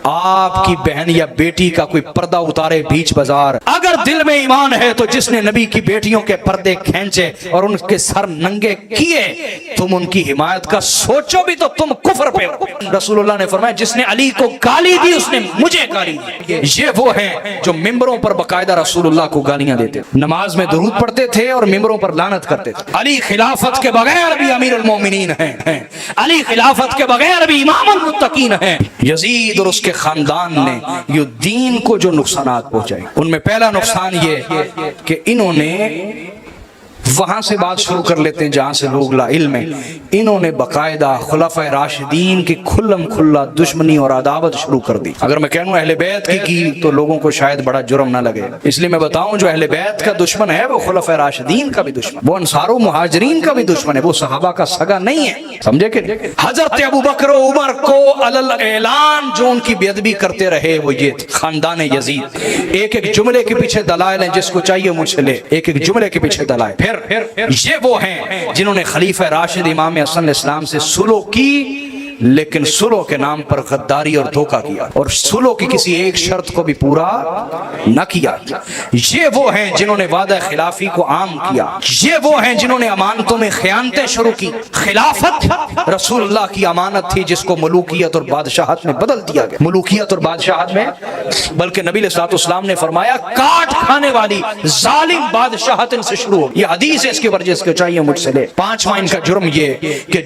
آپ کی بہن یا بیٹی کا کوئی پردہ اتارے بیچ بازار، اگر دل میں ایمان ہے تو جس نے نبی کی بیٹیوں کے پردے کھینچے اور ان کے سر ننگے کیے، تم ان کی حمایت کا سوچو بھی تو تم کفر پہ ہو۔ رسول اللہ نے فرمایا جس نے علی کو گالی دی اس نے مجھے گالی دی۔ یہ وہ ہیں جو ممبروں پر باقاعدہ رسول اللہ کو گالیاں دیتے، نماز میں درود پڑھتے تھے اور ممبروں پر لعنت کرتے تھے۔ علی خلافت کے بغیر بھی امیر المومنین ہیں، علی خلافت کے بغیر بھی امام المتقین ہیں۔ یزید اور اس کے خاندان نے یہ دین کو جو نقصانات پہنچائے، ان میں پہلا نقصان یہ کہ انہوں نے وہاں سے بات شروع کر لیتے ہیں جہاں سے لوگ لا علم ہیں، انہوں نے باقاعدہ خلفائے راشدین کی کھلم کھلا دشمنی اور عداوت شروع کر دی۔ اگر میں کہوں اہل بیت کی تو لوگوں کو شاید بڑا جرم نہ لگے، اس لیے میں بتاؤں جو اہل بیت کا دشمن ہے وہ خلفائے راشدین کا بھی دشمن، وہ انصار و مہاجرین کا بھی دشمن ہے، وہ صحابہ کا سگا نہیں ہے، سمجھے کہ حضرت ابوبکر و عمر کو علل اعلان جو ان کی بے ادبی کرتے رہے وہ یہ خاندان یزید۔ ایک ایک جملے کے پیچھے دلائل ہیں، جس کو چاہیے مجھ سے لے، ایک ایک جملے کے پیچھے دلائل۔ پھر یہ وہ ہیں جنہوں نے خلیفہ راشد امام حسن علیہ السلام سے صلح کی، لیکن صلح کے نام پر غداری اور دھوکہ کیا، اور صلح کی کسی ایک شرط کو بھی پورا نہ کیا۔ یہ وہ ہیں جنہوں نے وعدہ خلافی کو عام کیا، یہ وہ ہیں جنہوں نے امانتوں میں خیانتیں شروع کی۔ خلافت رسول اللہ کی امانت تھی جس کو ملوکیت اور بادشاہت میں بدل دیا گیا، ملوکیت اور بادشاہت میں، بلکہ نبی علیہ الصلوۃ والسلام نے فرمایا کاٹ کھانے والی ظالم بادشاہت ان سے شروع ہو۔ یہ حدیث ہے، اس کی ورجہ کو چاہیے مجھ سے لے۔ پانچواں ان کا جرم یہ کہ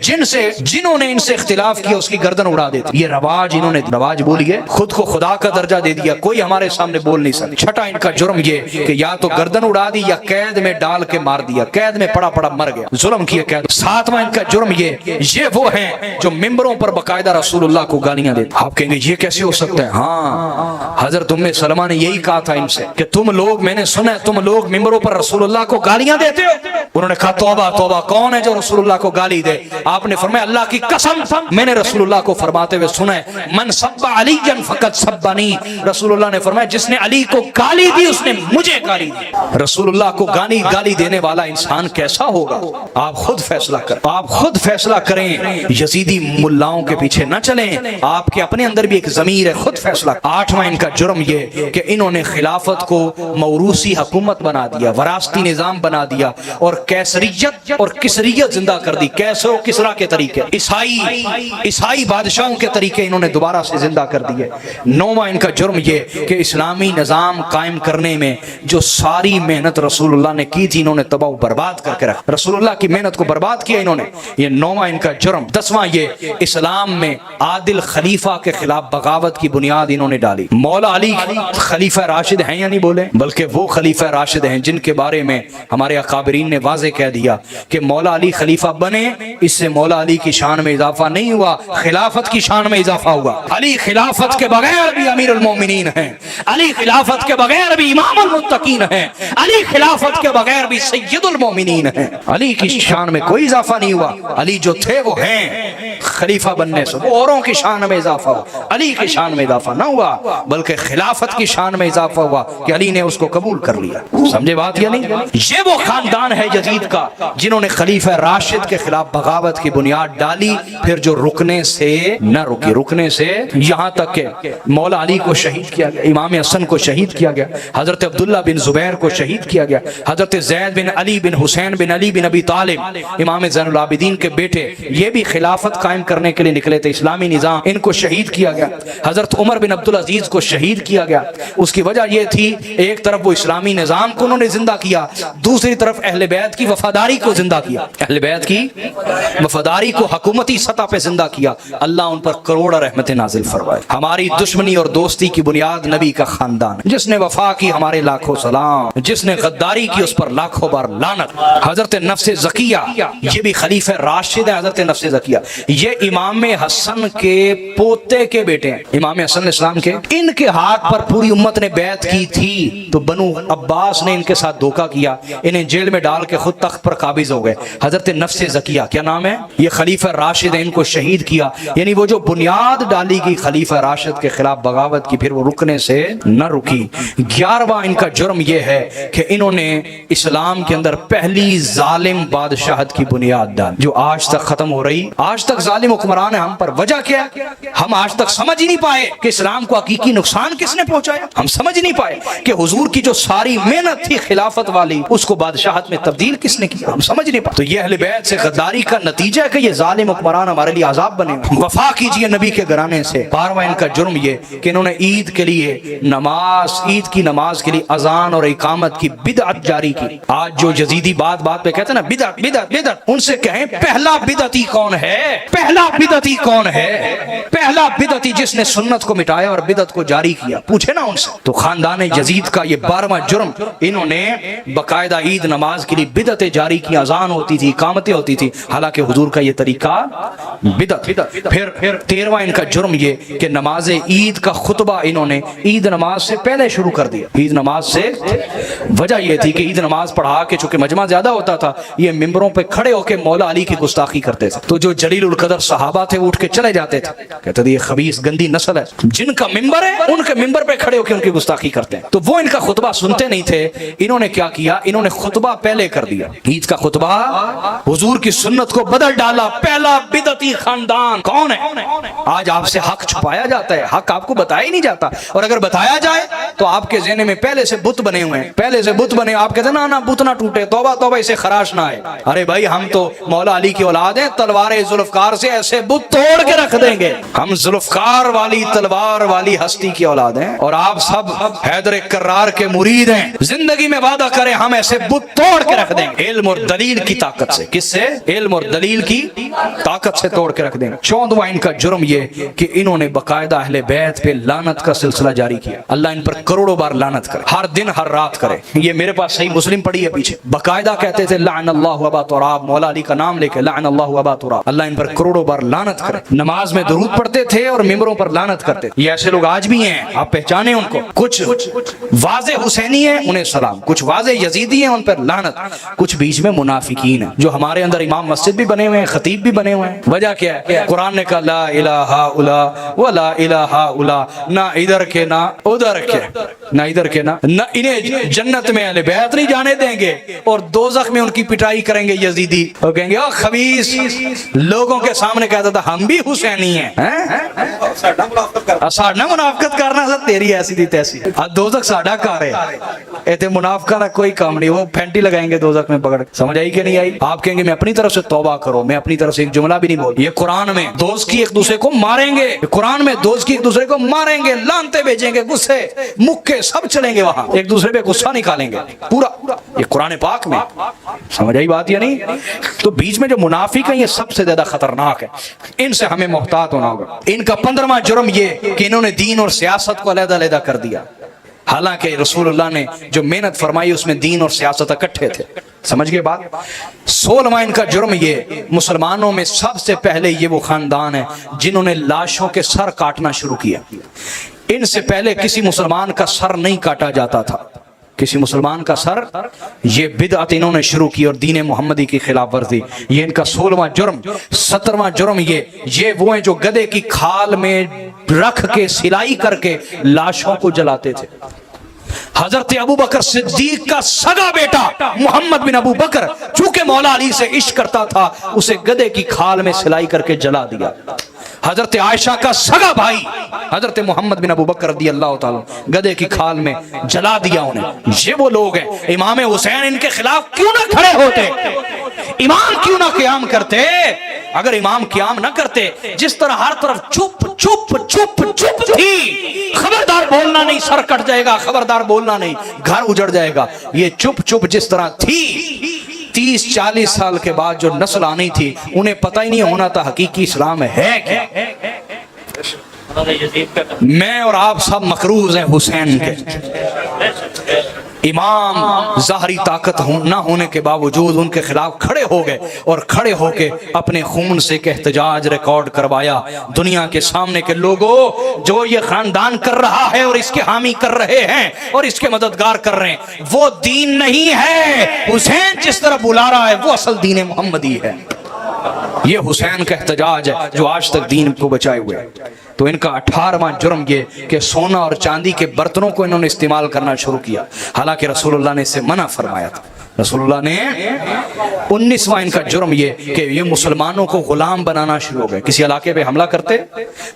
جنہوں نے ان سے اختلاف کیا اس کی گردن اڑا دیتے۔ یہ رواج، انہوں نے رواج بولیے خود کو خدا کا درجہ دے دیا، کوئی ہمارے سامنے بول نہیں سکتا۔ چھٹا ان کا جرم یہ کہ یا تو گردن اڑا دی یا قید میں ڈال کے مار دیا، قید میں پڑا پڑا مر گیا، ظلم کیا قید۔ ساتواں ان کا جرم یہ وہ ہیں جو ممبروں پر باقاعدہ رسول اللہ کو گالیاں دیتے۔ آپ کہیں گے یہ کیسے ہو سکتا ہے؟ ہاں، حضرت ام سلمہ نے یہی کہا تھا ان سے کہ تم لوگ، میں نے سنا ہے تم لوگ ممبروں پر رسول اللہ کو گالیاں دیتے ہو۔ انہوں نے کہا توبہ توبہ، کون ہے جو رسول اللہ کو گالی دے؟ آپ نے فرمایا اللہ کی قسم میں نے رسول اللہ کو فرماتے ہوئے سنا ہے من سب علی فقط سبنی، رسول اللہ نے فرمایا جس نے علی کو گالی دی اس نے مجھے گالی دی۔ رسول اللہ کو گالی دینے والا انسان کیسا ہوگا؟ آپ خود فیصلہ کریں، آپ خود فیصلہ کریں، یزیدی ملاؤں کے پیچھے نہ چلیں، آپ کے اپنے اندر بھی ایک ضمیر ہے، خود فیصلہ۔ آٹھواں ان کا جرم یہ کہ انہوں نے خلافت کو موروثی حکومت بنا دیا، وراثتی نظام بنا دیا، اور کیسریت اور کسریت زندہ کر دی، کیسر و کسرا کے طریقے، عیسائی بادشاہوں کے طریقے انہوں نے دوبارہ سے زندہ کر دیے۔ نوواں ان کا جرم یہ کہ اسلامی نظام قائم کرنے میں جو ساری محنت رسول اللہ نے کی تھی انہوں نے تباہ و برباد کر کے رکھا، رسول اللہ کی محنت کو برباد کیا انہوں نے، یہ نوواں ان کا جرم۔ دسواں یہ اسلام میں عادل خلیفہ کے خلاف بغاوت کی بنیاد انہوں نے ڈالی۔ مولا علی خلیفہ راشد ہیں یا نہیں بولے، بلکہ وہ خلیفہ راشد ہیں جن کے بارے میں ہمارے اکابرین نے واضح کہہ دیا کہ مولا علی خلیفہ بنے، اس سے مولا علی کی شان میں اضافہ نہیں ہوا، خلافت کی شان میں اضافہ ہوا۔ علی خلافت کے بغیر بھی امیر المومنین ہیں، علی خلافت کے بغیر بھی امام المتقین ہیں، علی خلافت کے بغیر بھی سید المومنین ہیں۔ علی کی شان میں کوئی اضافہ نہیں ہوا، علی جو تھے وہ ہیں، خلیفہ بننے سے وہ اوروں کی شان میں اضافہ ہوا، علی کی شان میں اضافہ نہ ہوا بلکہ خلافت کی شان میں اضافہ ہوا کہ علی نے اس کو قبول کر لیا۔ سمجھے بات یا نہیں؟ یہ وہ خاندان ہے یزید کا جنہوں نے خلیفہ راشد کے خلاف بغاوت کی بنیاد ڈالی، پھر جو رکنے سے نہ رکنے سے یہاں تک کہ مولا علی کو شہید کیا گیا، امام حسن کو شہید کیا گیا، حضرت عبداللہ بن زبیر کو شہید کیا گیا، حضرت زید بن علی بن حسین بن علی بن ابی طالب امام زین العابدین کے بیٹے، یہ بھی خلافت قائم کرنے کے لیے نکلے تھے، اسلامی نظام، ان کو شہید کیا گیا۔ حضرت عمر بن عبدالعزیز کو شہید کیا گیا۔ اس کی وجہ یہ تھی ایک طرف وہ اسلامی نظام کو انہوں نے زندہ کیا، دوسری طرف اہل بیت کی وفاداری کو زندہ کیا، اہل بیت کی وفاداری کو حکومتی سطح پہ زندہ کیا۔ اللہ ان پر کروڑ رحمت نازل فرمائے۔ ہماری دشمنی اور دوستی کی بنیاد نبی کا خاندان، جس نے وفا کی ہمارے لاکھوں سلام، جس نے غداری کی اس پر لاکھوں بار لعنت۔ حضرت نفس زکیہ یہ بھی خلیفہ راشد ہے، حضرت نفس زکیہ یہ امام حسن کے پوتے کے بیٹے ہیں، امام حسن علیہ السلام کے، ان کے ہاتھ پر پوری امت نے بیعت کی تھی، تو بنو عباس نے ان کے ساتھ دھوکہ کیا، انہیں جیل میں ڈال کے خود تخت پر قابض ہو گئے۔ حضرت نفس زکیہ کیا نام ہے، یہ خلیفہ راشد ہیں، ان کو شہید شہید کیا. یعنی وہ جو بنیاد ڈالی گئی خلیفہ راشد کے خلاف بغاوت کی، پھر وہ رکنے سے نہ رکی. 11واں ان کا جرم یہ ہے کہ انہوں نے اسلام کے اندر پہلی ظالم بادشاہت کی بنیاد ڈالی جو آج تک ختم ہو رہی. آج تک ظالم حکمران ہے ہم پر. وجہ کیا ہے؟ ہم آج تک سمجھ ہی نہیں پائے کہ اسلام کو حقیقی نقصان کس نے پہنچایا. ہم سمجھ نہیں پائے کہ حضور کی جو ساری محنت تھی خلافت والی اس کو بادشاہت میں تبدیل کس نے کیا. ہم سمجھ نہیں پائے. تو یہ اہل بیت سے غداری کا نتیجہ ہے کہ یہ ظالم حکمران ہمارے لیے عذاب بنے. وفا کیجئے نبی کے گھرانے سے. 12واں ان کا جرم یہ کہ انہوں نے عید کے لیے نماز، عید کی نماز کے لیے اذان اور اقامت کی بدعت جاری کی. آج جو یزیدی بات پہ کہتے ہیں نا بدعت بدعت بدعت، ان سے کہیں پہلا بدعتی کون ہے؟ پہلا بدعتی کون ہے؟ پہلا بدعتی جس نے سنت کو مٹایا اور بدعت کو جاری کیا، پوچھے نا ان سے. تو خاندان یزید کا یہ 12واں جرم، انہوں نے باقاعدہ عید نماز کے لیے بدعتیں جاری کی. اذان ہوتی تھی، اقامتیں ہوتی تھی، حالانکہ حضور کا یہ طریقہ بدعت. پھر 13واں ان کا جرم یہ کہ نماز عید کا خطبہ انہوں نے عید نماز سے پہلے شروع کر دیا. عید نماز سے وجہ یہ تھی کہ عید نماز پڑھا کے چونکہ مجمع زیادہ ہوتا تھا، یہ ممبروں پہ کھڑے ہو کے مولا علی کی گستاخی کرتے تھے. تو جو جلیل القدر صحابہ تھے اٹھ کے چلے جاتے تھے، کہتے تھے یہ خبیث گندی نسل ہے، جن کا ممبر ہے ان کے ممبر پہ کھڑے ہو کے ان کی گستاخی کرتے ہیں. تو وہ ان کا خطبہ سنتے نہیں تھے. انہوں نے کیا کیا؟ انہوں نے خطبہ پہلے کر دیا. عید کا خطبہ حضور کی سنت کو بدل ڈالا. پہلا بدعتی خاندان کون ہے؟ آج آپ سے حق چھپایا جاتا ہے، حق آپ کو بتایا ہی نہیں جاتا. اور اگر بتایا جائے تو آپ کے ذہن میں پہلے سے بت بنے ہوئے ہیں، پہلے سے بت بنے. آپ کہتے ہیں نا بت نہ ٹوٹے، توبہ توبہ اسے خراش نہ آئے. ارے بھائی ہم تو مولا علی کی اولاد ہیں، تلوار ذوالفقار سے ایسے بت توڑ کے رکھ دیں گے. ہم ذوالفقار والی تلوار والی ہستی کی اولاد ہیں اور آپ سب حیدر کرار کے مرید ہیں. زندگی میں وعدہ کریں ہم ایسے بت توڑ کے رکھ دیں گے علم اور دلیل کی طاقت سے. کس سے؟ علم اور دلیل کی طاقت سے توڑ کے رکھ دیں گے. 14واں ان کا جرم یہ کہ انہوں نے باقاعدہ اہل بیت پہ لعنت کا سلسلہ جاری کیا. اللہ ان پر کروڑوں بار لعنت کرے، ہر دن ہر رات کرے. یہ میرے پاس صحیح مسلم پڑھی ہے پیچھے، باقاعدہ کہتے تھے لعن اللہ ابا تراب، مولا علی کا نام لے کے لعن اللہ ابا تراب، اللہ ان پر کروڑوں بار لعنت کرے. نماز میں درود پڑھتے تھے اور ممبروں پر لعنت کرتے تھے. یہ ایسے لوگ آج بھی ہیں، آپ پہچانے ان کو. کچھ واضح حسینی ہیں انہیں سلام، کچھ واضح یزیدی ہیں ان پر لعنت، کچھ بیچ میں منافقین ہیں جو ہمارے اندر امام مسجد بھی بنے ہوئے ہیں، خطیب بھی بنے ہوئے ہیں. وجہ کیا ہے؟ قرآن نے کہا لا الہ الا ولا الہ الا، نہ ادھر کے نہ ادھر کے، نہ ادھر کے نہ انہیں جنت میں اہل بیت نہیں جانے دیں گے اور دوزخ میں ان کی پٹائی کریں گے یزیدی. وہ کہیں گے او خبیث، لوگوں کے سامنے کہتا تھا ہم بھی حسینی ہیں. ساڑھا منافقت کرنا سا تیری ایسی تھی تیسی، دوزخ ساڑھا کار ہے. ایتے منافقہ کوئی کام نہیں، وہ پھینٹی لگائیں گے دوزخ میں پکڑ. سمجھ آئی کہ نہیں آئی؟ آپ کہیں گے میں اپنی طرف سے توبہ کرو، میں اپنی طرف سے ایک جملہ بھی نہیں بول. یہ قرآن میں دوست کی ایک دوسرے کو ماریں گے، قرآن میں دوست کی ایک دوسرے کو ماریں گے، لانتے بھیجیں گے، غصے مکے سب چلیں گے وہاں، ایک دوسرے پہ غصہ نکالیں گے پورا. یہ قرآن پاک میں. سمجھ آئی بات یا نہیں؟ تو بیچ میں جو منافق ہیں یہ سب سے زیادہ خطرناک ہے، ان سے ہمیں محتاط ہونا ہوگا. ان کا 15واں جرم یہ کہ انہوں نے دین اور سیاست کو علیحدہ علیحدہ کر دیا. حالانکہ رسول اللہ نے جو محنت فرمائی اس میں دین اور سیاست اکٹھے تھے. سمجھ گئے بات؟ 16واں ان کا جرم یہ، مسلمانوں میں سب سے پہلے یہ وہ خاندان ہے جنہوں نے لاشوں کے سر کاٹنا شروع کیا. ان سے پہلے کسی مسلمان کا سر نہیں کاٹا جاتا تھا، کسی مسلمان کا سر. یہ بدعت انہوں نے شروع کی اور دین محمدی کی خلاف ورزی. یہ ان کا 16واں جرم. 17واں جرم یہ وہ ہیں جو گدھے کی کھال میں رکھ کے سلائی کر کے لاشوں کو جلاتے تھے. حضرت ابو بکر صدیق کا سگا بیٹا محمد بن ابو بکر چونکہ مولا علی سے عشق کرتا تھا، اسے گدھے کی کھال میں سلائی کر کے جلا دیا. حضرت عائشہ کا سگا بھائی حضرت محمد بن ابو بکر رضی اللہ تعالیٰ گدھے کی کھال میں جلا دیا انہیں. یہ وہ لوگ ہیں. امام حسین ان کے خلاف کیوں نہ کھڑے ہوتے؟ امام کیوں نہ قیام کرتے؟ اگر امام قیام نہ کرتے، جس طرح ہر طرف چپ چپ چپ چپ تھی، خبردار بولنا نہیں، سر کٹ جائے گا، خبردار بولنا نہیں، گھر اجڑ جائے گا، یہ چپ چپ جس طرح تھی، 30-40 سال کے بعد جو نسل آنی تھی انہیں پتہ ہی نہیں ہونا تھا حقیقی اسلام ہے کیا. میں اور آپ سب مقروض ہیں حسین کے. امام ظاہری طاقت نہ ہونے کے باوجود ان کے خلاف کھڑے ہو گئے اور کھڑے ہو کے اپنے خون سے ایک احتجاج ریکارڈ کروایا دنیا کے سامنے کے لوگوں. جو یہ خاندان کر رہا ہے اور اس کے حامی کر رہے ہیں اور اس کے مددگار کر رہے ہیں وہ دین نہیں ہے. حسین جس طرح بلا رہا ہے وہ اصل دین محمدی ہے. یہ حسین کا احتجاج ہے جو آج تک دین کو بچائے ہوئے. تو ان کا 18واں جرم یہ کہ سونا اور چاندی کے برتنوں کو انہوں نے استعمال کرنا شروع کیا، حالانکہ رسول اللہ نے اس سے منع فرمایا تھا. رسول اللہ نے 19واں ان کا جرم یہ کہ یہ مسلمانوں کو غلام بنانا شروع ہو گئے. کسی علاقے پہ حملہ کرتے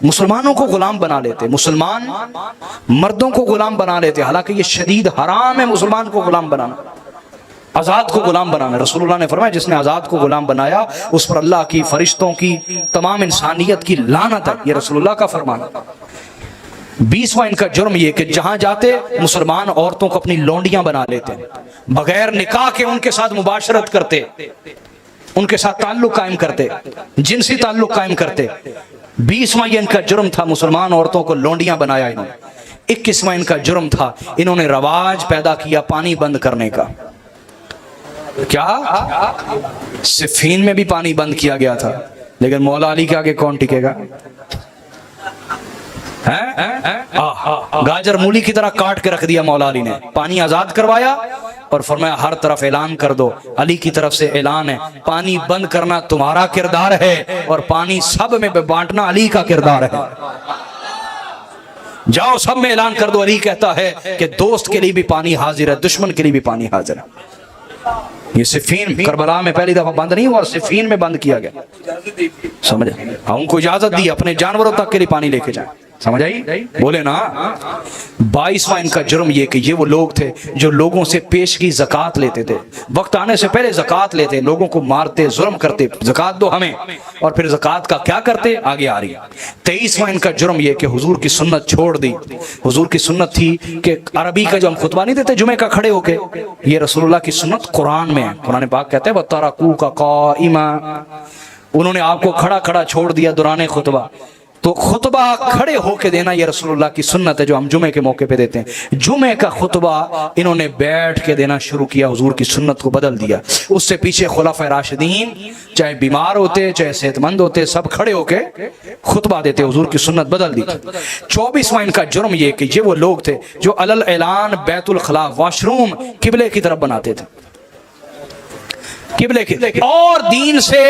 مسلمانوں کو غلام بنا لیتے، مسلمان مردوں کو غلام بنا لیتے، حالانکہ یہ شدید حرام ہے مسلمان کو غلام بنانا، آزاد کو غلام بنانا. رسول اللہ نے فرمایا جس نے آزاد کو غلام بنایا اس پر اللہ کی، فرشتوں کی، تمام انسانیت کی لعنت ہے. یہ رسول اللہ کا فرمان. 20واں ان کا جرم یہ کہ جہاں جاتے مسلمان عورتوں کو اپنی لونڈیاں بنا لیتے، بغیر نکاح کے ان کے ساتھ مباشرت کرتے، ان کے ساتھ تعلق قائم کرتے، جنسی تعلق قائم کرتے. 20واں یہ ان کا جرم تھا، مسلمان عورتوں کو لونڈیاں بنایا انہوں نے. 21واں ان کا جرم تھا، انہوں نے رواج پیدا کیا پانی بند کرنے کا. کیا صفین میں بھی پانی بند کیا گیا تھا، لیکن مولا علی کے آگے کون ٹکے گا؟ گاجر مولی کی طرح کاٹ کے رکھ دیا مولا علی نے. پانی آزاد کروایا اور فرمایا ہر طرف اعلان کر دو، علی کی طرف سے اعلان ہے پانی بند کرنا تمہارا کردار ہے اور پانی سب میں بانٹنا علی کا کردار ہے. جاؤ سب میں اعلان کر دو. علی کہتا ہے کہ دوست کے لیے بھی پانی حاضر ہے، دشمن کے لیے بھی پانی حاضر ہے. یہ صفین کربلا میں پہلی دفعہ بند نہیں ہوا، صفین میں بند کیا گیا. سمجھے؟ ان کو اجازت دی اپنے جانوروں تک کے لیے پانی لے کے جائیں. سمجھ آئی؟ بولے نا. 22واں ان کا جرم یہ کہ یہ وہ لوگ تھے جو لوگوں سے پیش کی زکوٰۃ لیتے تھے، وقت آنے سے پہلے زکوٰۃ لیتے، لوگوں کو مارتے، ظلم کرتے، زکوٰۃ دو ہمیں، اور پھر زکوٰۃ کا کیا کرتے آگے آ رہی. 23واں ان کا جرم یہ کہ حضور کی سنت چھوڑ دی. حضور کی سنت تھی کہ عربی کا جو ہم خطبہ نہیں دیتے جمعے کا کھڑے ہو کے، یہ رسول اللہ کی سنت قرآن میں ہے. قرآن پاک کہتے ہیں وَتَرَكُوكَ قَائِمًا، انہوں نے آپ کو کھڑا کھڑا چھوڑ دیا دوران خطبہ. تو خطبہ کھڑے ہو کے دینا یہ رسول اللہ کی سنت ہے جو ہم جمعے کے موقع پہ دیتے ہیں. جمعے کا خطبہ انہوں نے بیٹھ کے دینا شروع کیا، حضور کی سنت کو بدل دیا. اس سے پیچھے خلفائے راشدین چاہے بیمار ہوتے چاہے صحت مند ہوتے سب کھڑے ہو کے خطبہ دیتے، حضور کی سنت بدل دی. 24واں ان کا جرم یہ کہ یہ وہ لوگ تھے جو علل اعلان بیت الخلاء واش روم قبلے کی طرف بناتے تھے، قبلے کی، اور دین سے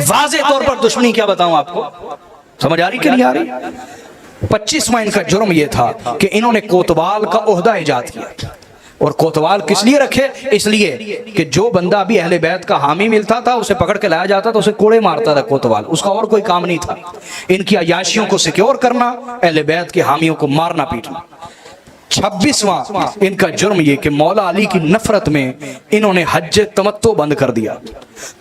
واضح طور پر دشمنی. کیا بتاؤں آپ کو، سمجھ آ رہی کہ نہیں آ رہی؟ 25واں ان کا جرم یہ تھا کہ انہوں نے کوتوال کا عہدہ ایجاد کیا. اور کوتوال کس لیے رکھے؟ اس لیے کہ جو بندہ بھی اہل بیت کا حامی ملتا تھا اسے پکڑ کے لایا جاتا تو اسے کوڑے مارتا تھا کوتوال، اس کا اور کوئی کام نہیں تھا. ان کی عیاشیوں کو سیکیور کرنا، اہل بیت کے حامیوں کو مارنا پیٹنا. 26واں ان کا جرم یہ کہ مولا علی کی نفرت میں انہوں نے حج تمتع بند کر دیا.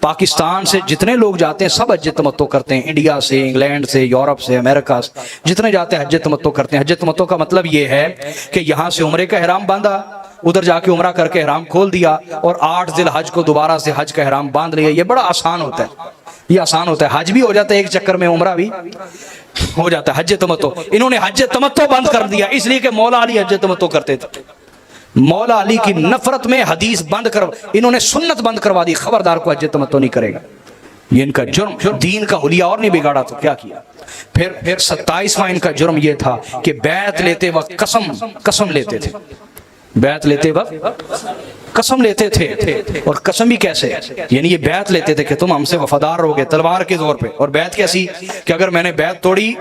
پاکستان سے جتنے لوگ جاتے ہیں سب حج تمتع کرتے ہیں، انڈیا سے، انگلینڈ سے، یورپ سے، امریکہ سے، جتنے جاتے ہیں حج تمتع کرتے ہیں. حج تمتع کا مطلب یہ ہے کہ یہاں سے عمرے کا احرام باندھا، ادھر جا کے عمرہ کر کے احرام کھول دیا، اور 8 ذی الحج کو دوبارہ سے حج کا احرام باندھ لیا. یہ بڑا آسان ہوتا ہے، یہ آسان ہوتا ہے. حج بھی ہو جاتا ہے ایک چکر میں، عمرہ بھی ہو جاتا ہے. حج تمتع انہوں نے حج تمتع بند کر دیا اس لیے کہ مولا علی حج تمتع کرتے تھے. مولا علی کی نفرت میں حدیث بند کر انہوں نے سنت بند کروا دی. خبردار کو حج تمتع نہیں کرے گا. یہ ان کا جرم، دین کا حلیہ اور نہیں بگاڑا تو کیا کیا. پھر 27واں ان کا جرم یہ تھا کہ بیعت لیتے وقت قسم لیتے تھے. بیعت لیتے وقت قسم لیتے تھے، اور قسم بھی کیسے؟ یعنی یہ بیعت لیتے تھے کہ تم ہم سے وفادار رہو گے تلوار کے زور پہ. اور بیعت کیسی کہ اگر میں نے بیعت توڑی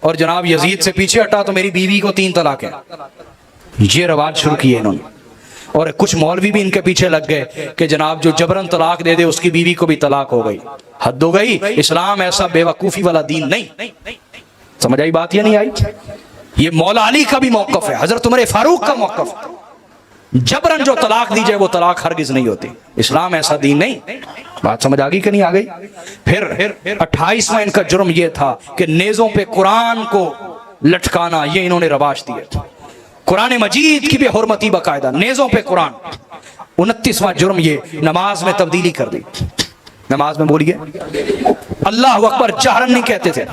اور جناب یزید سے پیچھے ہٹا تو میری بیوی کو 3 طلاق ہے. یہ رواج شروع کیے انہوں نے. اور کچھ مولوی بھی ان کے پیچھے لگ گئے کہ جناب جو جبرن طلاق دے دے اس کی بیوی کو بھی طلاق ہو گئی. حد ہو گئی. اسلام ایسا بے وقوفی والا دین نہیں. سمجھ آئی بات یا نہیں آئی؟ یہ مولا علی کا بھی موقف ہے، حضرت عمر فاروق کا موقف ہے. جبرن جو طلاق دی جائے وہ طلاق ہرگز نہیں ہوتی. اسلام ایسا دین نہیں. بات سمجھ آ گئی کہ نہیں آ گئی؟ پھر 28واں ان کا جرم یہ تھا کہ نیزوں پہ قرآن کو لٹکانا، یہ انہوں نے رواج دیا. قرآن مجید کی بے حرمتی باقاعدہ، نیزوں پہ قرآن. 29واں جرم یہ نماز میں تبدیلی کر دی. نماز میں بولیے اللہ اکبر جہرن نہیں کہتے تھے.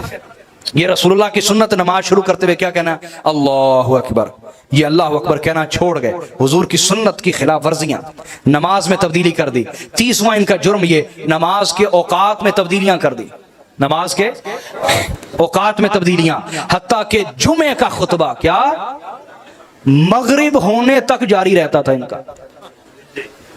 یہ رسول اللہ کی سنت نماز شروع کرتے ہوئے کیا کہنا؟ اللہ اکبر. یہ اللہ اکبر کہنا چھوڑ گئے. حضور کی سنت کی خلاف ورزیاں، نماز میں تبدیلی کر دی. 30واں ان کا جرم یہ نماز کے اوقات میں تبدیلیاں کر دی. نماز کے اوقات میں تبدیلیاں، حتیٰ کہ جمعے کا خطبہ کیا مغرب ہونے تک جاری رہتا تھا ان کا.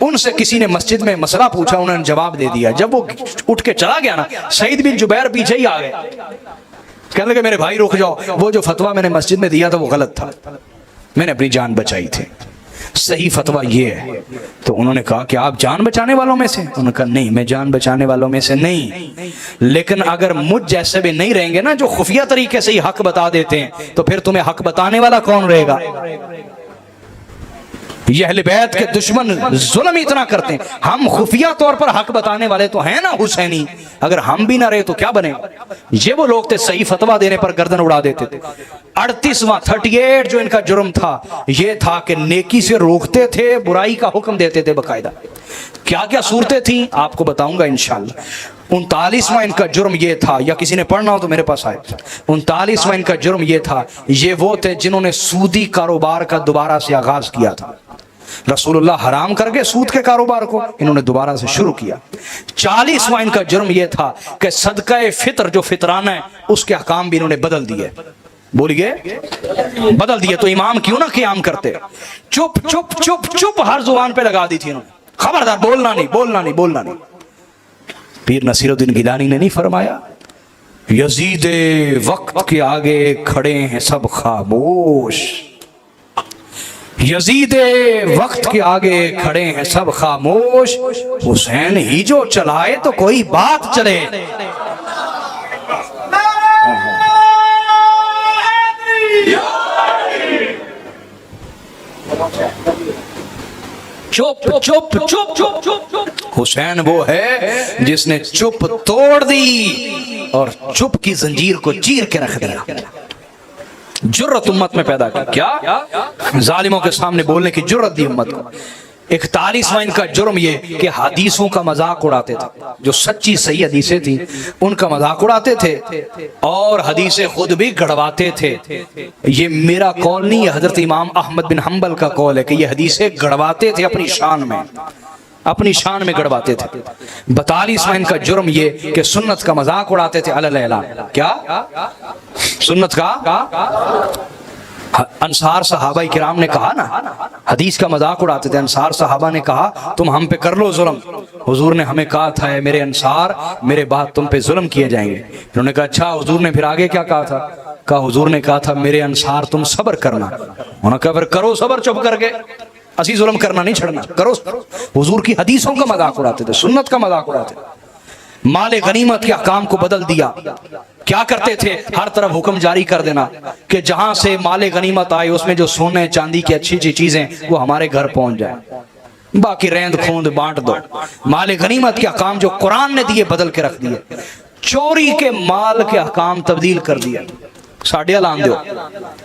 ان سے کسی نے مسجد میں مسئلہ پوچھا, انہوں نے جواب دے دیا. جب وہ اٹھ کے چلا گیا نا, سعید بن جبیر پیچھے ہی آ گئے, کہنے لگے میرے بھائی رک جاؤ, وہ جو فتویٰ میں نے مسجد میں دیا تھا وہ غلط تھا, میں نے اپنی جان بچائی تھی, صحیح فتویٰ یہ ہے. تو انہوں نے کہا کہ آپ جان بچانے والوں میں سے؟ انہوں نے کہا نہیں, میں جان بچانے والوں میں سے نہیں, لیکن اگر مجھ جیسے بھی نہیں رہیں گے نا جو خفیہ طریقے سے ہی حق بتا دیتے ہیں, تو پھر تمہیں حق بتانے والا کون رہے گا؟ یہ اہل بیت کے دشمن ظلم اتنا کرتے ہیں. ہم خفیہ طور پر حق بتانے والے تو ہیں نا حسینی, اگر ہم بھی نہ رہے تو کیا بنے؟ یہ وہ لوگ تھے صحیح فتویٰ دینے پر گردن اڑا دیتے تھے. 38 جو ان کا جرم تھا یہ تھا کہ نیکی سے روکتے تھے, برائی کا حکم دیتے تھے باقاعدہ. کیا کیا صورتیں تھیں آپ کو بتاؤں گا انشاءاللہ. 39واں ان کا جرم یہ تھا, یا کسی نے پڑھنا ہو تو میرے پاس آئے. 39واں ان کا جرم یہ تھا, یہ وہ تھے جنہوں نے سودی کاروبار کا دوبارہ سے آغاز کیا تھا. رسول اللہ حرام کر کے سود کے کاروبار کو انہوں نے دوبارہ سے شروع کیا. 40واں ان کا جرم یہ تھا کہ صدقہ فطر جو فطرانہ ہے اس کے احکام بھی انہوں نے بدل دیے. بولیے بدل دیے. تو امام کیوں نہ قیام کرتے؟ چپ چپ چپ چپ ہر زبان پہ لگا دی تھی انہوں نے, خبردار بولنا نہیں بولنا نہیں بولنا نہیں. پیر نصیر الدین گیلانی نے نہیں فرمایا یزید وقت کے آگے کھڑے ہیں سب خاموش, یزید وقت کے آگے کھڑے ہیں سب خاموش, حسین ہی جو چلائے تو کوئی بات چلے. چپ چپ چپ چپ. حسین وہ ہے جس نے چپ توڑ دی اور چپ کی زنجیر کو چیر کے رکھ دیا. جرت امت میں پیدا کی, کیا ظالموں کے سامنے بولنے کی جرت دی امت کو. 41واں ان کا جرم یہ کہ حدیثوں کا مذاق اڑاتے تھے, جو سچی صحیح حدیثیں تھیں ان کا مذاق اڑاتے تھے اور حدیثیں خود بھی گڑواتے تھے. یہ میرا قول نہیں, یہ حضرت امام احمد بن حنبل کا قول ہے کہ یہ حدیثیں گڑواتے تھے اپنی شان میں, اپنی شان میں گڑواتے تھے. 42واں ان کا جرم یہ کہ سنت کا مذاق اڑاتے تھے علی الاعلان. کیا سنت کا؟ انصار صحابہ کرام نے کہا نا, حدیث کا مذاق اڑاتے تھے. انصار صحابہ نے کہا تم ہم پہ کر لو ظلم, حضور نے ہمیں کہا تھا اے میرے انصار میرے بعد تم پہ ظلم کیے جائیں گے. انہوں نے کہا اچھا, حضور نے پھر آگے کیا کہا تھا؟ کہا حضور نے کہا تھا میرے انصار تم صبر کرنا. انہوں نے کہا پھر کرو صبر چپ کر کے, اسی ظلم کرنا نہیں چھڑنا, کرو. حضور کی حدیثوں کا مذاق اڑاتے تھے, سنت کا مذاق اڑاتے تھے. مال غنیمت کے احکام کو بدل دیا. کیا کرتے تھے؟ ہر طرف حکم جاری کر دینا کہ جہاں سے مال غنیمت آئے اس میں جو سونے چاندی کی اچھی اچھی چیزیں وہ ہمارے گھر پہنچ جائیں, باقی ریند کھوند بانٹ دو. مال غنیمت کے احکام جو قرآن نے دیے بدل کے رکھ دیے. چوری کے مال کے احکام تبدیل کر دیا. ساڑھے لان دو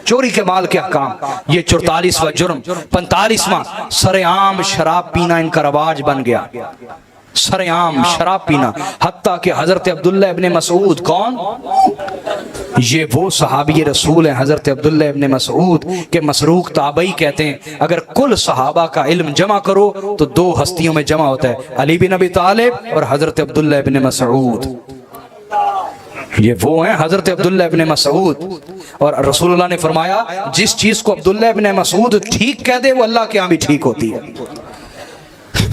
چوری کے مال کے احکام. یہ 44واں جرم. 45واں سر عام شراب پینا ان کا رواج بن گیا. سر عام شراب پینا, حتیٰ کہ حضرت عبداللہ ابن مسعود, کون؟ یہ وہ صحابی رسول ہیں حضرت عبداللہ ابن مسعود کے مسروق تابعی کہتے ہیں اگر کل صحابہ کا علم جمع کرو تو 2 ہستیوں میں جمع ہوتا ہے, علی بن ابی طالب اور حضرت عبداللہ ابن مسعود. یہ وہ ہیں حضرت عبداللہ ابن مسعود. اور رسول اللہ نے فرمایا جس چیز کو عبداللہ ابن مسعود ٹھیک کہہ دے وہ اللہ کے ہاں بھی ٹھیک ہوتی ہے.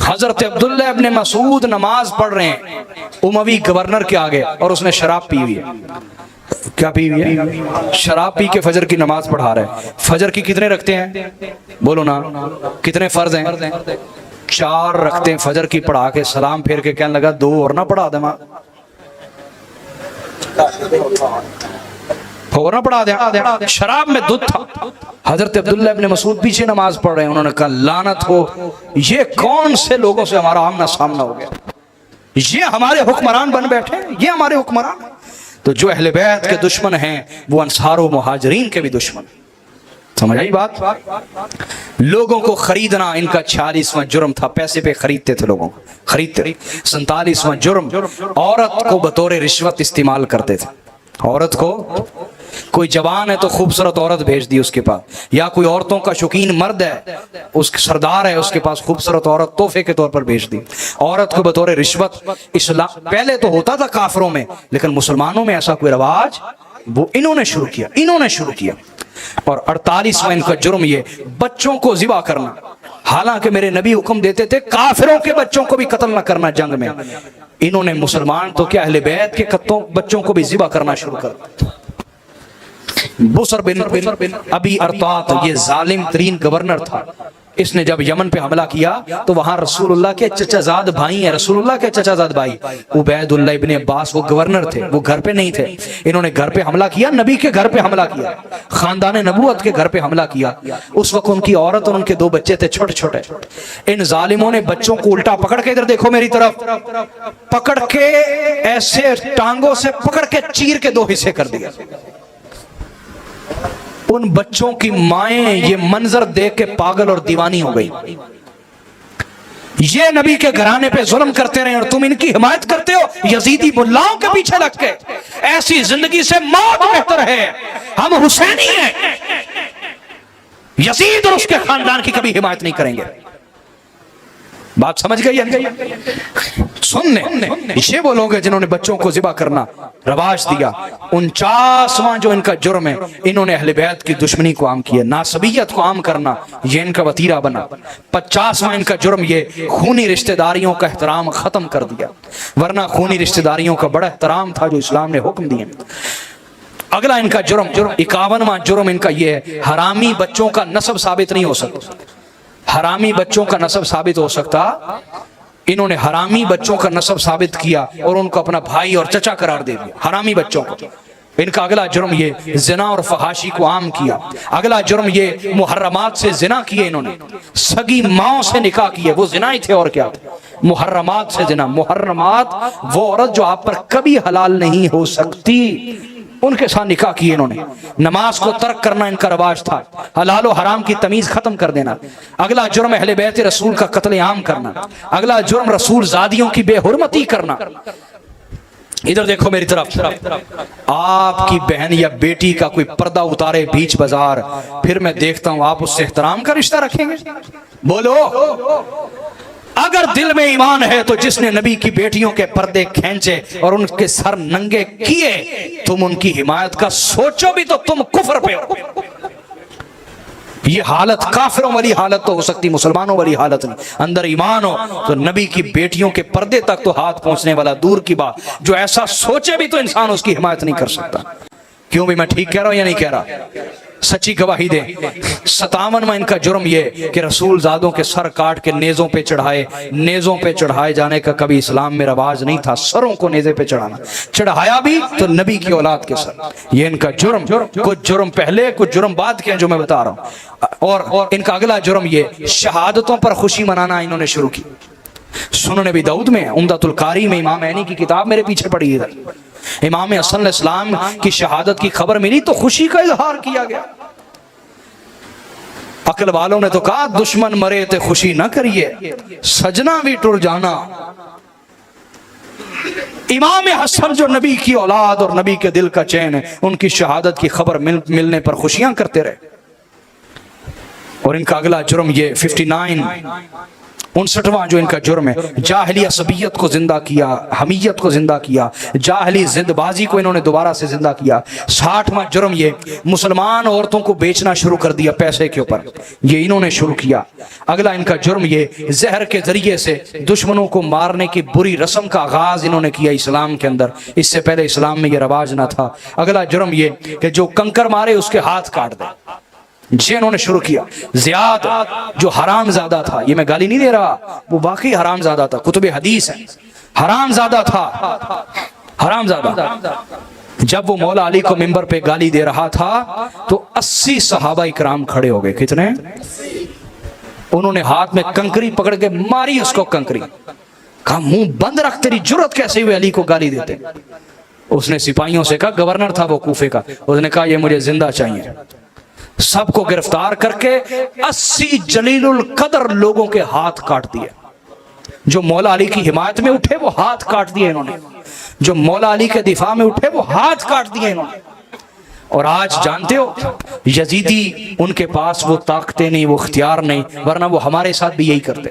حضرت عبداللہ ابن مسعود نماز پڑھ رہے ہیں اموی گورنر کے آگے اور اس نے شراب پی ہوئی ہے. کیا پی ہوئی ہے؟ شراب پی کے فجر کی نماز پڑھا رہے ہیں. فجر کی کتنے رکھتے ہیں؟ بولو نا, کتنے فرض ہیں؟ 4 رکھتے ہیں. فجر کی پڑھا کے سلام پھیر کے کہنے لگا 2 اور نہ پڑھا دے, ماں اور نہ پڑھا دے. شراب میں دودھ تھا. حضرت عبداللہ ابن مسعود پیچھے نماز پڑھ رہے ہیں. انہوں نے کہا لعنت ہو, یہ کون سے لوگوں سے ہمارا آمنا سامنا ہو گیا, یہ ہمارے حکمران بن بیٹھے, یہ ہمارے حکمران. تو جو اہل بیت کے دشمن ہیں وہ انصار و مہاجرین کے بھی دشمن. سمجھ آئی بات؟ لوگوں کو خریدنا ان کا 46واں جرم تھا, پیسے پہ خریدتے تھے لوگوں کو, خریدتے. 47واں جرم عورت کو بطور رشوت استعمال کرتے تھے. عورت کو, کوئی جوان ہے تو خوبصورت عورت بھیج دی اس کے پاس, یا کوئی عورتوں کا شوقین مرد ہے اس سردار ہے اس کے پاس خوبصورت عورت تحفے کے طور پر بھیج دی. عورت کو بطور رشوت. اسلام پہلے تو ہوتا تھا کافروں میں, لیکن مسلمانوں میں ایسا کوئی رواج وہ انہوں نے شروع کیا. اور 48واں ان کا جرم یہ بچوں کو ذبح کرنا. حالانکہ میرے نبی حکم دیتے تھے کافروں کے بچوں کو بھی قتل نہ کرنا جنگ میں، انہوں نے مسلمان تو کیا اہل بیت کے بچوں کو بھی ذبح کرنا شروع کر دیا۔ بصر بن ابی ارطاط یہ ظالم ترین گورنر تھا، اس نے جب یمن پہ حملہ کیا تو وہاں رسول اللہ کے چچا زاد بھائی ہیں، رسول اللہ کے چچا زاد بھائی عبید اللہ ابن عباس وہ گورنر تھے، وہ گھر پہ نہیں تھے، انہوں نے گھر پہ حملہ کیا، نبی کے گھر پہ حملہ کیا، خاندان نبوت کے گھر پہ حملہ کیا۔ اس وقت ان کی عورت اور ان کے 2 بچے تھے چھوٹے چھوٹے، ان ظالموں نے بچوں کو الٹا پکڑ کے، ادھر دیکھو میری طرف، پکڑ کے ایسے ٹانگوں سے پکڑ کے چیر کے 2 حصے کر دیا۔ ان بچوں کی مائیں یہ منظر دیکھ کے پاگل اور دیوانی ہو گئی، یہ نبی کے گھرانے پہ ظلم کرتے رہے اور تم ان کی حمایت کرتے ہو یزیدی ملاؤں کے پیچھے لگ کے، ایسی زندگی سے موت بہتر ہے، ہم حسینی ہیں، یزید اور اس کے خاندان کی کبھی حمایت نہیں کریں گے۔ بات سمجھ گئی؟ سننے یہ وہ لوگ ہیں جنہوں نے بچوں کو ذبح کرنا رواج دیا۔ 49واں جو ان کا جرم ہے، انہوں نے اہل بیت کی دشمنی کو عام کیا، ناسبیت کو عام کرنا یہ ان کا وتیرہ بنا۔ 50واں ان کا جرم یہ خونی رشتہ داریوں کا احترام ختم کر دیا، ورنہ خونی رشتہ داریوں کا بڑا احترام تھا جو اسلام نے حکم دیے۔ اگلا ان کا جرم 51واں جرم ان کا یہ ہے، حرامی بچوں کا نسب ثابت نہیں ہو سکتا، حرامی بچوں کا نسب ثابت ہو سکتا، انہوں نے حرامی بچوں کا نسب ثابت کیا اور ان کو اپنا بھائی اور چچا قرار دے دیا، حرامی بچوں کو۔ ان کا اگلا جرم یہ زنا اور فحاشی کو عام کیا۔ اگلا جرم یہ محرمات سے زنا کیے، انہوں نے سگی ماؤں سے نکاح کیے، وہ زنا ہی تھے اور کیا تھے، محرمات سے زنا۔ محرمات وہ عورت جو آپ پر کبھی حلال نہیں ہو سکتی، ان کے ساتھ نکاح کیے انہوں نے۔ نماز کو ترک کرنا ان کا رواج تھا، حلال و حرام کی تمیز ختم کر دینا۔ اگلا جرم اہل بیت رسول کا قتل عام کرنا۔ اگلا جرم رسول زادیوں کی بے حرمتی کرنا۔ ادھر دیکھو میری طرف، آپ کی بہن یا بیٹی کا کوئی پردہ اتارے بیچ بازار، پھر میں دیکھتا ہوں آپ اس سے احترام کا رشتہ رکھیں گے؟ بولو، اگر دل میں ایمان ہے تو جس نے نبی کی بیٹیوں کے پردے کھینچے اور ان کے سر ننگے کیے، تم ان کی حمایت کا سوچو بھی تو تم کفر پہ ہو۔ یہ حالت کافروں والی حالت تو ہو سکتی، مسلمانوں والی حالت نہیں۔ اندر ایمان ہو تو نبی کی بیٹیوں کے پردے تک تو ہاتھ پہنچنے والا دور کی بات، جو ایسا سوچے بھی تو انسان اس کی حمایت نہیں کر سکتا۔ کیوں بھی میں ٹھیک کہہ رہا ہوں یا نہیں کہہ رہا؟ سچی گواہی دے۔ 57واں ان کا جرم یہ کہ رسول زادوں کے سر کاٹ کے نیزوں پہ چڑھائے۔ نیزوں پہ چڑھائے جانے کا کبھی اسلام میں رواج نہیں تھا، سروں کو نیزے پہ چڑھانا، چڑھایا بھی تو نبی کی اولاد کے سر۔ یہ ان کا جرم، کچھ جرم پہلے کچھ جرم بعد کے ہیں جو میں بتا رہا ہوں۔ اور ان کا اگلا جرم یہ شہادتوں پر خوشی منانا انہوں نے شروع کی۔ سنن ابی داؤد میں، عمدۃ القاری میں، امام عینی کی کتاب میرے پیچھے پڑی ہے، امام حسن علیہ السلام کی شہادت کی خبر ملی تو خوشی کا اظہار کیا گیا۔ عقل والوں نے تو کہا دشمن مرے تے خوشی نہ کریے، سجنا بھی ٹر جانا۔ امام حسن جو نبی کی اولاد اور نبی کے دل کا چین ہے، ان کی شہادت کی خبر ملنے پر خوشیاں کرتے رہے۔ اور ان کا اگلا جرم یہ 59واں جو ان کا جرم ہے، جاہلی عصبیت کو زندہ کیا، حمیت کو زندہ کیا، جاہلی زند بازی کو انہوں نے دوبارہ سے زندہ کیا۔ 60واں جرم یہ مسلمان عورتوں کو بیچنا شروع کر دیا پیسے کے اوپر، یہ انہوں نے شروع کیا۔ اگلا ان کا جرم یہ زہر کے ذریعے سے دشمنوں کو مارنے کی بری رسم کا آغاز انہوں نے کیا اسلام کے اندر، اس سے پہلے اسلام میں یہ رواج نہ تھا۔ اگلا جرم یہ کہ جو کنکر مارے اس کے ہاتھ کاٹ دے، یہ انہوں نے شروع کیا۔ زیاد جو حرام زادہ تھا، یہ میں گالی نہیں دے رہا، وہ واقعی حرام زادہ تھا، کتب حدیث ہے، حرام زادہ تھا، حرام زادہ۔ جب وہ مولا علی کو منبر پہ گالی دے رہا تھا تو 80 صحابہ اکرام کھڑے ہو گئے۔ کتنے؟ انہوں نے ہاتھ میں کنکری پکڑ کے ماری اس کو، کنکری، کہا منہ بند رکھ، تیری جرت کیسے ہوئی علی کو گالی دیتے؟ اس نے سپاہیوں سے کہا، گورنر تھا وہ کوفے کا، اس نے کہا یہ مجھے زندہ چاہیے۔ سب کو گرفتار کر کے 80 جلیل القدر لوگوں کے ہاتھ کاٹ دیے۔ جو مولا علی کی حمایت میں اٹھے وہ ہاتھ کاٹ دیے انہوں نے، جو مولا علی کے دفاع میں اٹھے وہ ہاتھ کاٹ دیے انہوں نے۔ اور آج جانتے ہو یزیدی، ان کے پاس وہ طاقتیں نہیں، وہ اختیار نہیں، ورنہ وہ ہمارے ساتھ بھی یہی کرتے۔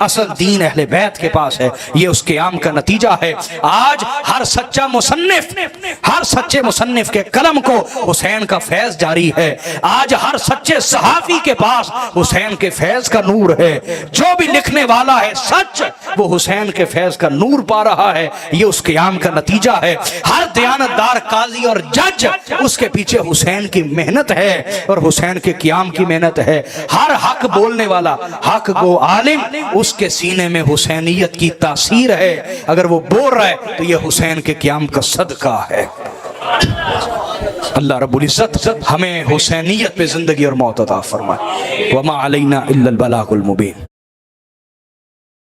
اصل دین اہل بیت کے پاس ہے. یہ اس قیام کا نتیجہ ہے. آج ہر سچا مصنف، ہر سچے مصنف کے قلم کو حسین کا فیض جاری ہے. آج ہر سچے صحافی کے پاس حسین کے فیض کا نور ہے. جو بھی لکھنے والا ہے سچ، وہ حسین کے فیض کا نور پا رہا ہے. یہ اس قیام کا نتیجہ ہے. ہر دیانتدار قاضی اور جج، اس کے پیچھے حسین کی محنت ہے اور حسین کے قیام کی محنت ہے. ہر حق بولنے والا، حق گو عالم، اس کے سینے میں حسینیت کی تاثیر ہے. اگر وہ بول رہا ہے تو یہ حسین کے قیام کا صدقہ ہے. اللہ رب العزت ہمیں حسینیت پہ زندگی اور موت عطا فرمائے. وما علینا الا البلاغ المبین.